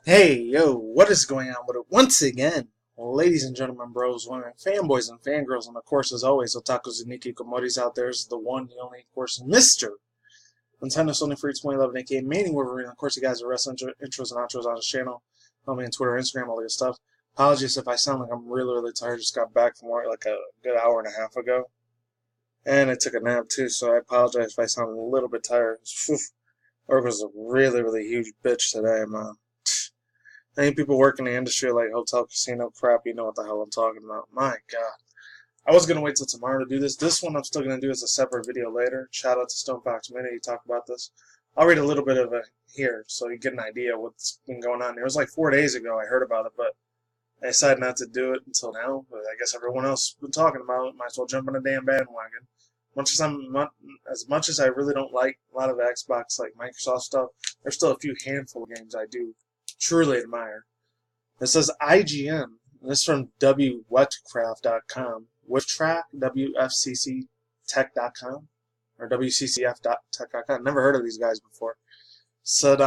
Hey, yo, what is going on with it once again? Ladies and gentlemen, bros, women, fanboys, and fangirls, and of course, as always, otakus and Nikikomoris out there is the one, the only, of course, Mr. Nintendo Sony Free 2011, aka Manny Wolverine. Of course, you guys are wrestling intros and outros on his channel. Follow me on Twitter, Instagram, all that good stuff. Apologies if I sound like I'm really, really tired. Just got back from work like a good hour and a half ago. And I took a nap too, so I apologize if I sound a little bit tired. Work was a really, really huge bitch today, man. Any people work in the industry like hotel, casino, crap, you know what the hell I'm talking about. My God. I was going to wait till tomorrow to do this. This one I'm still going to do as a separate video later. Shout out to Stonefox Minute. He talked about this. I'll read a little bit of it here so you get an idea of what's been going on. It was like 4 days ago I heard about it, but I decided not to do it until now. But I guess everyone else has been talking about it. Might as well jump on a damn bandwagon. As much as I really don't like a lot of the Xbox, like Microsoft stuff, there's still a few handful of games I do truly admire. It says IGN. This is from WWetcraft.com. Wiftrack, WFCCTech.com, or WCCF.tech.com. Never heard of these guys before. Said,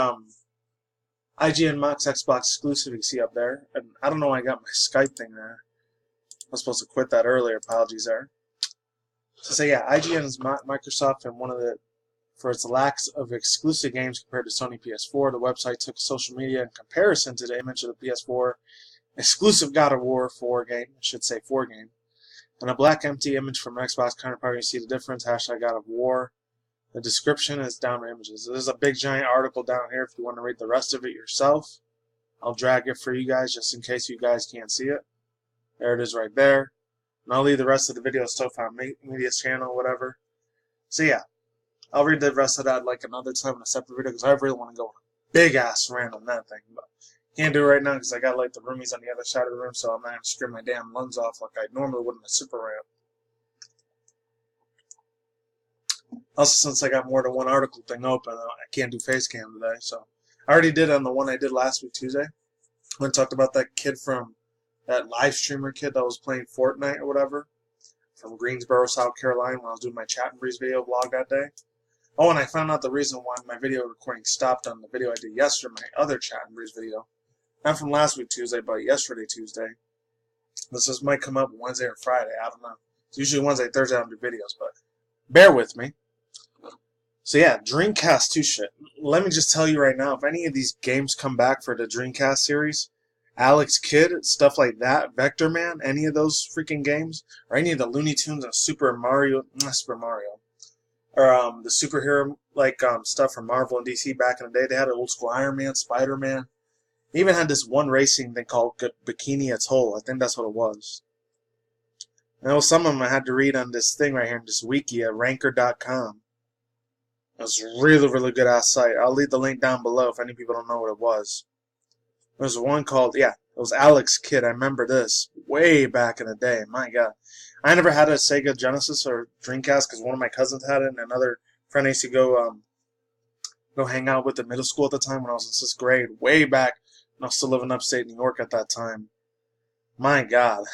IGN mocks Xbox exclusive, you see up there. And I don't know why I got my Skype thing there. I was supposed to quit that earlier. Apologies there. So yeah, IGN is Microsoft and one of the for its lack of exclusive games compared to Sony PS4. The website took social media in comparison to the image of the PS4 exclusive God of War 4 game, I should say 4 game, and a black empty image from Xbox counterpart. You see the difference, hashtag God of War. The description is down to images. There's a big giant article down here if you want to read the rest of it yourself. I'll drag it for you guys just in case you guys can't see it. There it is right there. And I'll leave the rest of the video stuff on Media's channel, whatever. So yeah, I'll read the rest of that like another time in a separate video because I really want to go on a big ass rant on that thing. But can't do it right now because I got like the roomies on the other side of the room, so I'm not going to scream my damn lungs off like I normally would in a super rant. Also, since I got more than one article thing open, I can't do face cam today. So I already did on the one I did last week, Tuesday. When I talked about that kid from that live streamer kid that was playing Fortnite or whatever from Greensboro, South Carolina, when I was doing my Chat and Breeze video vlog that day. Oh, and I found out the reason why my video recording stopped on the video I did yesterday, my other Chat and Breeze video. Not from last week Tuesday, but yesterday Tuesday. This might come up Wednesday or Friday, I don't know. It's usually Wednesday, Thursday I don't do videos, but bear with me. So yeah, Dreamcast 2 shit. Let me just tell you right now, if any of these games come back for the Dreamcast series, Alex Kidd, stuff like that, Vector Man, any of those freaking games, or any of the Looney Tunes and not Super Mario, or the superhero like stuff from Marvel and DC back in the day. They had an old school Iron Man, Spider Man. They even had this one racing thing called Bikini Atoll. I think that's what it was. And there was some of them I had to read on this thing right here, this wiki at ranker.com. It was a really, really good ass site. I'll leave the link down below if any people don't know what it was. There was one called, it was Alex Kidd. I remember this way back in the day. My God. I never had a Sega Genesis or Dreamcast because one of my cousins had it, and another friend I used to go hang out with in middle school at the time when I was in 6th grade, way back when I was still living upstate New York at that time. My God.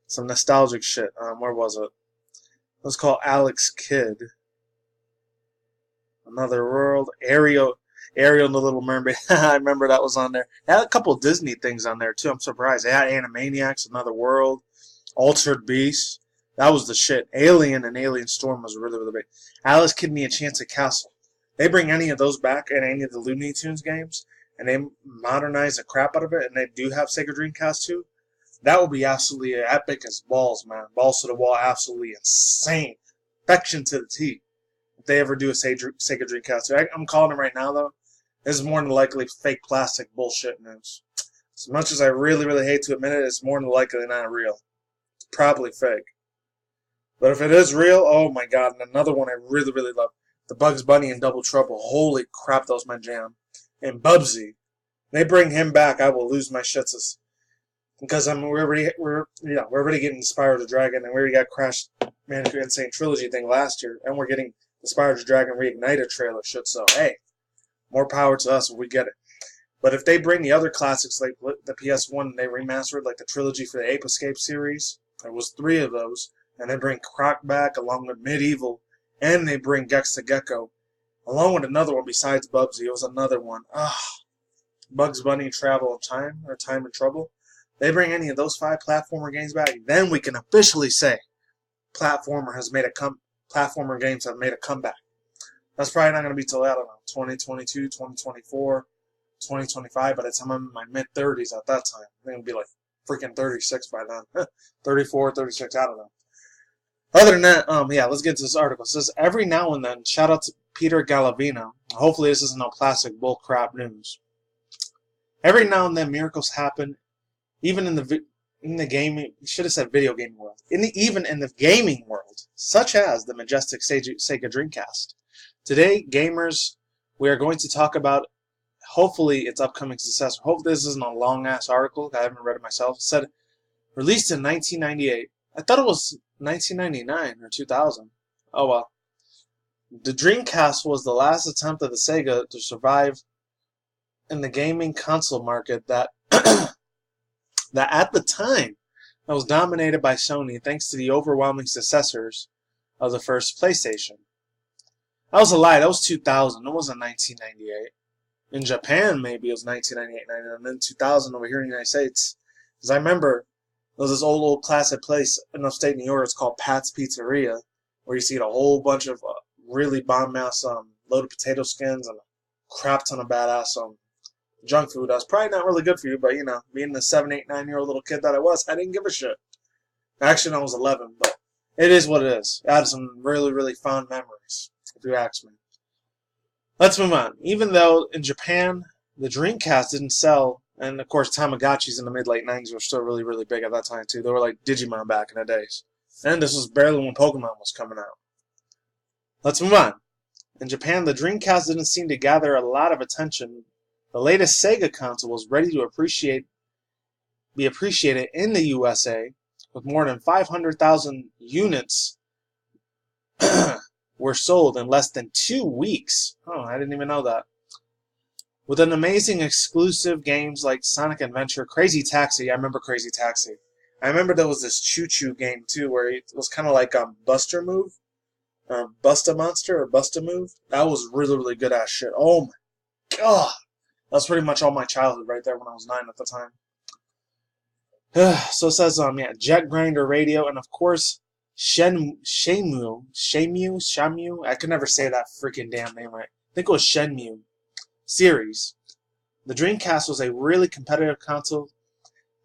Some nostalgic shit. Where was it? It was called Alex Kidd. Another World. Ariel and the Little Mermaid. I remember that was on there. They had a couple of Disney things on there, too. I'm surprised. They had Animaniacs, Another World, Altered Beast. That was the shit. Alien and Alien Storm was really, really big. Alice Kidd and the Enchanted Castle. They bring any of those back in any of the Looney Tunes games, and they modernize the crap out of it, and they do have Sega Dreamcast too, that would be absolutely epic as balls, man. Balls to the wall, absolutely insane. Perfection to the T. If they ever do a Sega Dreamcast. I'm calling it right now, though. This is more than likely fake plastic bullshit news. As much as I really, really hate to admit it, it's more than likely not real. It's probably fake. But if it is real, oh my God. And another one I really, really love. The Bugs Bunny and Double Trouble. Holy crap, that was my jam. And Bubsy. They bring him back, I will lose my shits. Because we're already getting Spyro the Dragon, and we already got Crash Bandicoot Insane Trilogy thing last year, and we're getting the Spyro the Dragon Reignited trailer shit. So hey, more power to us if we get it. But if they bring the other classics like the PS1 and they remastered like the trilogy for the Ape Escape series, there was 3 of those, and they bring Croc back along with Medieval, and they bring Gex the Gecko along with another one besides Bubsy. It was another one. Bugs Bunny Travel of Time, or Time and Trouble. They bring any of those 5 platformer games back, then we can officially say platformer games have made a comeback. That's probably not going to be till, I don't know, 2022, 2024, 2025. By the time I'm in my mid-30s at that time, I think it'll be like freaking 36 by then. 34, 36, I don't know. Other than that, yeah, let's get to this article. It says, every now and then, shout out to Peter Gallavino. Hopefully this isn't no classic bullcrap news. Every now and then, miracles happen, even in the gaming, should have said video gaming world, even in the gaming world, such as the majestic SEGA Dreamcast. Today, gamers, we are going to talk about, hopefully, its upcoming successor. Hopefully this isn't a long-ass article. I haven't read it myself. It said, released in 1998. I thought it was 1999 or 2000. Oh well. The Dreamcast was the last attempt of the Sega to survive in the gaming console market that that at the time that was dominated by Sony thanks to the overwhelming successors of the first PlayStation. That was a lie. That was 2000. It wasn't 1998. In Japan, maybe it was 1998, and then 2000 over here in the United States. Because I remember there was this old classic place in upstate New York. It's called Pat's Pizzeria, where you see a whole bunch of really bomb-ass loaded potato skins and a crap ton of badass junk food. That's probably not really good for you, but you know, being the 7, 8, 9-year-old little kid that I was, I didn't give a shit. Actually, I was 11, but it is what it is. I had some really, really fond memories, if you ask me. Let's move on. Even though in Japan, the Dreamcast didn't sell, and of course Tamagotchis in the mid-late 90s were still really, really big at that time too. They were like Digimon back in the days. And this was barely when Pokemon was coming out. Let's move on. In Japan, the Dreamcast didn't seem to gather a lot of attention. The latest Sega console was ready to be appreciated in the USA, with more than 500,000 units were sold in less than 2 weeks. Oh, I didn't even know that. With an amazing exclusive games like Sonic Adventure, Crazy Taxi. I remember Crazy Taxi. I remember there was this Choo-Choo game too, where it was kind of like Buster Move, Busta Monster or Busta Move. That was really, really good ass shit. Oh my god, that's pretty much all my childhood right there when I was 9 at the time. So it says, yeah, Jet Grinder Radio, and of course, Shamu. I could never say that freaking damn name right. I think it was Shenmue series. The Dreamcast was a really competitive console,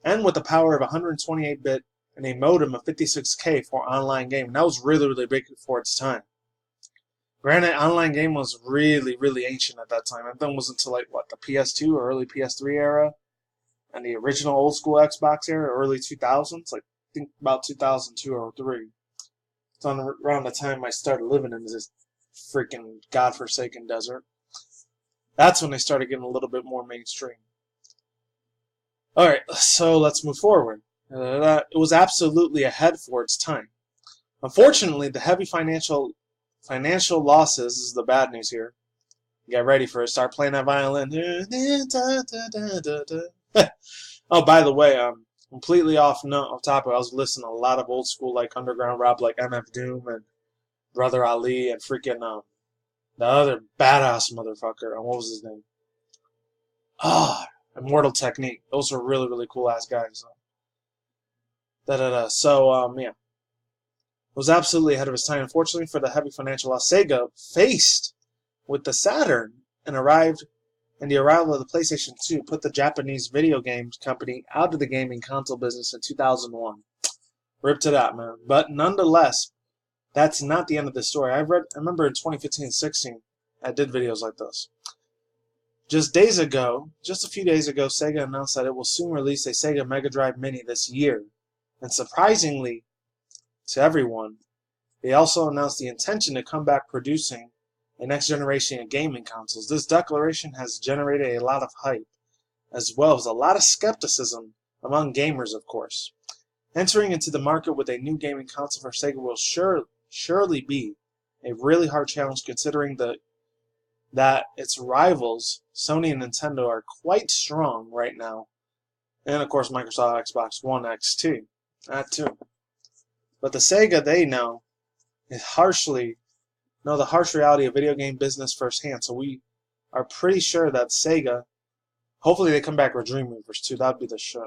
and with the power of 128-bit and a modem of 56K for online game. That was really, really big for its time. Granted, online game was really, really ancient at that time. I think it was until like what, the PS2 or early PS3 era, and the original old school Xbox era, early 2000s, like I think about 2002 or 3. It's around the time I started living in this freaking godforsaken desert. That's when they started getting a little bit more mainstream. Alright, so let's move forward. It was absolutely ahead for its time. Unfortunately, the heavy financial losses is the bad news here. Get ready for it. Start playing that violin. Oh, by the way, completely off topic. I was listening to a lot of old school like underground rap, like MF Doom and Brother Ali and freaking the other badass motherfucker. What was his name? Immortal Technique. Those were really, really cool ass guys. So, yeah. It was absolutely ahead of its time. Unfortunately for the heavy financial loss, Sega faced with the Saturn and the arrival of the PlayStation 2 put the Japanese video games company out of the gaming console business in 2001. Rip to that, man. But nonetheless, that's not the end of the story. I remember in 2015 and 16, I did videos like this. Just a few days ago, Sega announced that it will soon release a Sega Mega Drive Mini this year. And surprisingly to everyone, they also announced the intention to come back producing a next generation of gaming consoles. This declaration has generated a lot of hype, as well as a lot of skepticism among gamers, of course. Entering into the market with a new gaming console for Sega will surely be a really hard challenge, considering that its rivals, Sony and Nintendo, are quite strong right now. And of course, Microsoft Xbox One XT. That too. But the Sega they know the harsh reality of video game business firsthand. So we are pretty sure that Sega Hopefully they come back with Dream Movers too. That'd be the shit.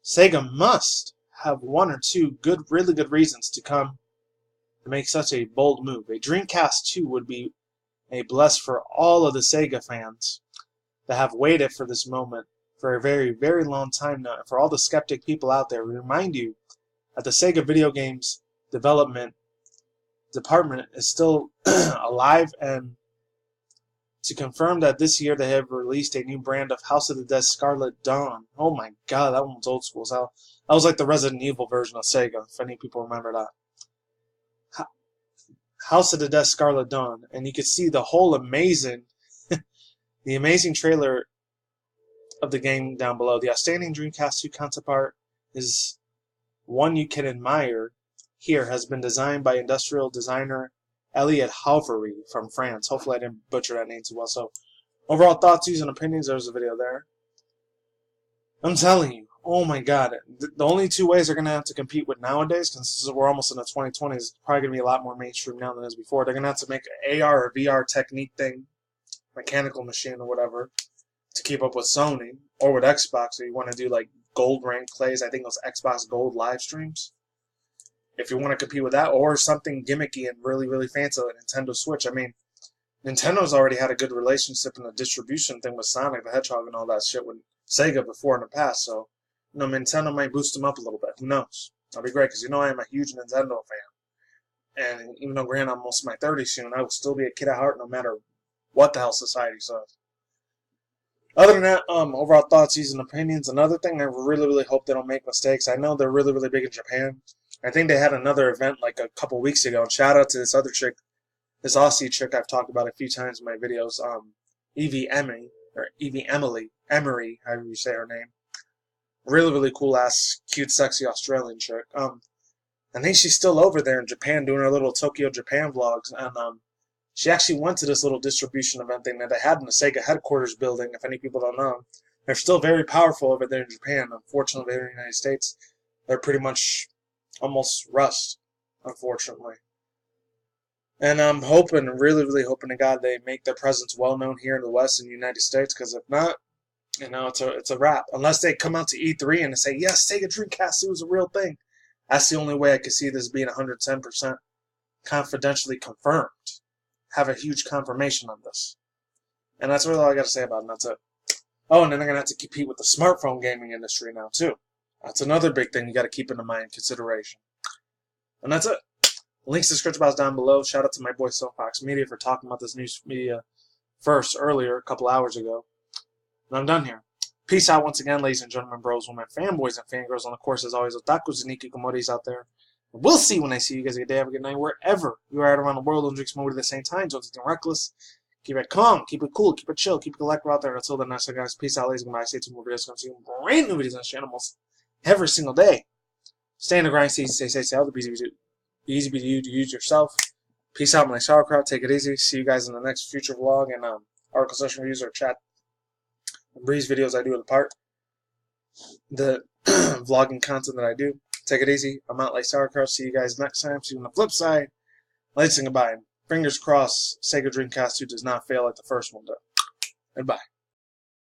Sega must have one or two really good reasons to come to make such a bold move. A Dreamcast 2 would be a bless for all of the Sega fans that have waited for this moment for a very, very long time now. And for all the skeptic people out there, we remind you that the Sega video games development department is still alive, and to confirm that this year they have released a new brand of House of the Dead Scarlet Dawn. Oh my god, that one was old school. So that was like the Resident Evil version of Sega, if any people remember that. House of the Dead Scarlet Dawn. And you can see the whole amazing, the amazing trailer of the game down below. The outstanding Dreamcast 2 concept art is one you can admire here, has been designed by industrial designer Elliot Halvery from France. Hopefully I didn't butcher that name too well. So, overall thoughts, views, and opinions, there's a video there. I'm telling you, oh my god, the only two ways they're going to have to compete with nowadays, because we're almost in the 2020s, it's probably going to be a lot more mainstream now than it is before. They're going to have to make an AR or VR technique thing, mechanical machine or whatever, to keep up with Sony, or with Xbox, or you want to do like gold rank plays. I think those Xbox Gold live streams. If you want to compete with that, or something gimmicky and really, really fancy like Nintendo Switch. I mean, Nintendo's already had a good relationship and a distribution thing with Sonic the Hedgehog and all that shit with Sega before in the past. So, you know, Nintendo might boost them up a little bit. Who knows? That'll be great, because you know I am a huge Nintendo fan. And even though granted I'm almost in my 30s soon, I will still be a kid at heart no matter what the hell society says. Other than that, overall thoughts, views, and opinions. Another thing, I really, really hope they don't make mistakes. I know they're really, really big in Japan. I think they had another event like a couple weeks ago, and shout out to this other chick, this Aussie chick I've talked about a few times in my videos, Evie Emily, however you say her name. Really, really cool ass, cute, sexy Australian chick. I think she's still over there in Japan doing her little Tokyo Japan vlogs, and she actually went to this little distribution event thing that they had in the Sega headquarters building. If any people don't know, they're still very powerful over there in Japan. Unfortunately, here in the United States, they're pretty much almost rust, unfortunately. And I'm hoping, really, really hoping to God they make their presence well known here in the West and the United States, because if not, you know, it's a wrap. Unless they come out to E3 and they say, yes, Sega Dreamcast 2 was a real thing. That's the only way I could see this being 110% confidentially confirmed. Have a huge confirmation on this. And that's really all I got to say about it, and that's it. Oh, and then they're going to have to compete with the smartphone gaming industry now, too. That's another big thing you got to keep in mind consideration. And that's it. Links to the description box down below. Shout out to my boy Soapbox Media for talking about this news media first earlier, a couple hours ago. And I'm done here. Peace out once again, ladies and gentlemen, bros, women, fanboys, and fangirls. And of course, as always, otakus and nikikomoris out there. And we'll see when I see you guys. Good day, have a good night, wherever you are at around the world. Don't drink smoke at the same time. Don't do reckless. Keep it calm, keep it cool, keep it chill, keep it collective out there. Until then, next time, guys, peace out, ladies and gentlemen. Stay tuned for more videos. Come see you brand new videos on this channel almost every single day. Stay in the grind, stay healthy, be easy to use yourself. Peace out, my sauerkraut. Take it easy. See you guys in the next future vlog and article session reviews or chat and breeze videos I do in the park. The vlogging content that I do. Take it easy. I'm out like sauerkraut. See you guys next time. See you on the flip side. Let's say goodbye. Fingers crossed Sega Dreamcast 2 does not fail like the first one did. Goodbye.